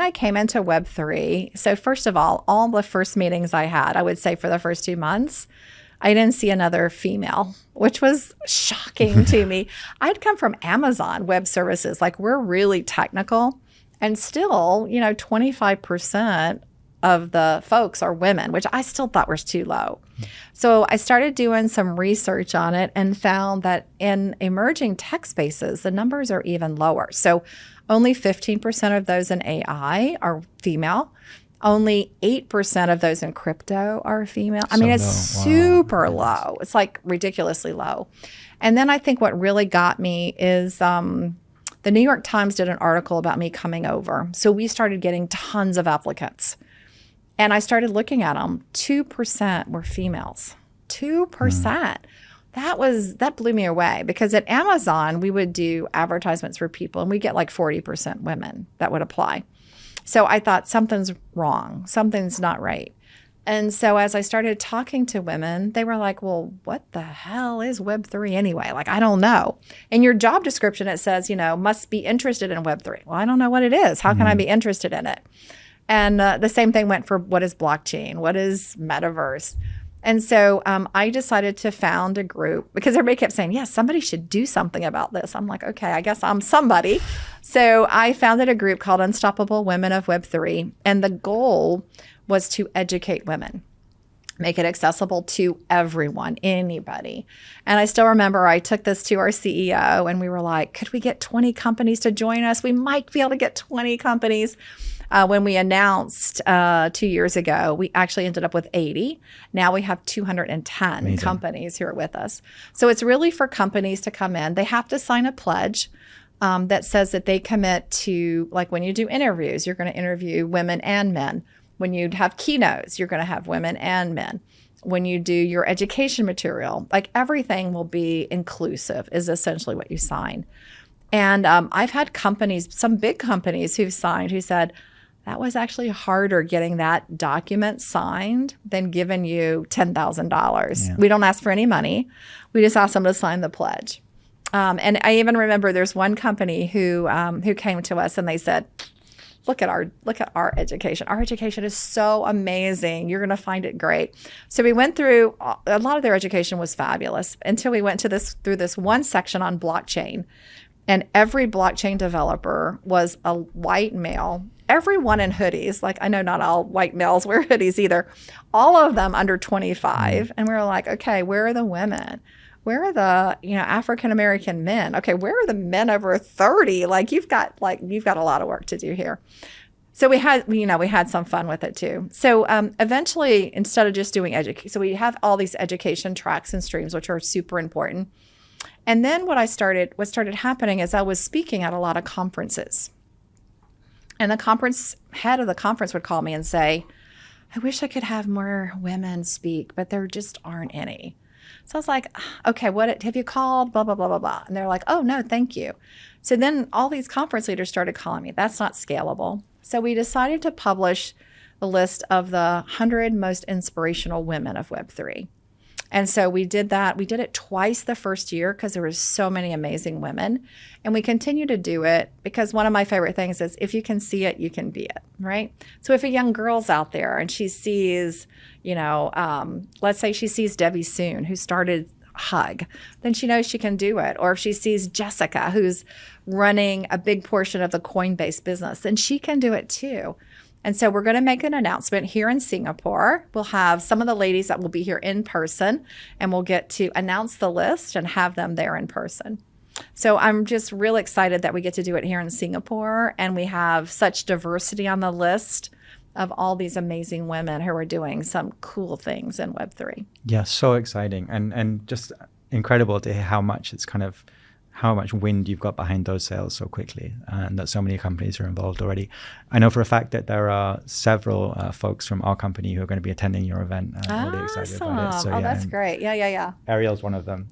I came into Web3, so first of all the first meetings I had, I would say for the first 2 months, I didn't see another female, which was shocking to me. I'd come from Amazon Web Services, like we're really technical, and still, 25% of the folks are women, which I still thought was too low. So I started doing some research on it and found that in emerging tech spaces, the numbers are even lower. So only 15% of those in AI are female. Only 8% of those in crypto are female. I mean, it's super low. It's like ridiculously low. And then I think what really got me is the New York Times did an article about me coming over. So we started getting tons of applicants. And I started looking at them. 2% were females. 2%. That blew me away, because at Amazon, we would do advertisements for people and we get like 40% women that would apply. So I thought something's wrong. Something's not right. And so as I started talking to women, they were like, well, what the hell is Web3 anyway? Like, I don't know. In your job description, it says, must be interested in Web3. Well, I don't know what it is. How can I be interested in it? And the same thing went for what is blockchain? What is metaverse? And so I decided to found a group, because everybody kept saying, yes, somebody should do something about this. I'm like, okay, I guess I'm somebody. So I founded a group called Unstoppable Women of Web3. And the goal was to educate women, make it accessible to everyone, anybody. And I still remember I took this to our CEO and we were like, could we get 20 companies to join us? We might be able to get 20 companies. When we announced 2 years ago, we actually ended up with 80. Now we have 210 Amazing. Companies who are with us. So it's really for companies to come in. They have to sign a pledge that says that they commit to, like when you do interviews, you're going to interview women and men. When you have keynotes, you're going to have women and men. When you do your education material, like everything will be inclusive is essentially what you sign. And I've had companies, some big companies who've signed who said, that was actually harder getting that document signed than giving you $10,000. Yeah. We don't ask for any money. We just ask them to sign the pledge. And I even remember there's one company who came to us and they said, look at our education. Our education is so amazing. You're going to find it great. So we went through, a lot of their education was fabulous until we went through this one section on blockchain. And every blockchain developer was a white male. Everyone in hoodies, like I know not all white males wear hoodies either, all of them under 25. And we were like, okay, where are the women? Where are the, African-American men? Okay, where are the men over 30? Like you've got a lot of work to do here. So we had some fun with it too. So eventually, instead of just doing education, so we have all these education tracks and streams, which are super important. And then what started happening is I was speaking at a lot of conferences. And the head of the conference would call me and say, I wish I could have more women speak, but there just aren't any. So I was like, okay, what have you called? Blah, blah, blah, blah, blah. And they're like, oh, no, thank you. So then all these conference leaders started calling me. That's not scalable. So we decided to publish the list of the 100 most inspirational women of Web3. And so we did that. We did it twice the first year because there were so many amazing women. And we continue to do it because one of my favorite things is if you can see it, you can be it, right? So if a young girl's out there and she sees, let's say she sees Debbie Soon, who started Hug, then she knows she can do it. Or if she sees Jessica, who's running a big portion of the Coinbase business, then she can do it too. And so we're going to make an announcement here in Singapore. We'll have some of the ladies that will be here in person, and we'll get to announce the list and have them there in person. So I'm just real excited that we get to do it here in Singapore, and we have such diversity on the list of all these amazing women who are doing some cool things in Web3. Yeah, so exciting and just incredible to hear how much wind you've got behind those sales so quickly, and that so many companies are involved already. I know for a fact that there are several folks from our company who are going to be attending your event. Really excited about it. So, that's great. Yeah. Ariel's one of them.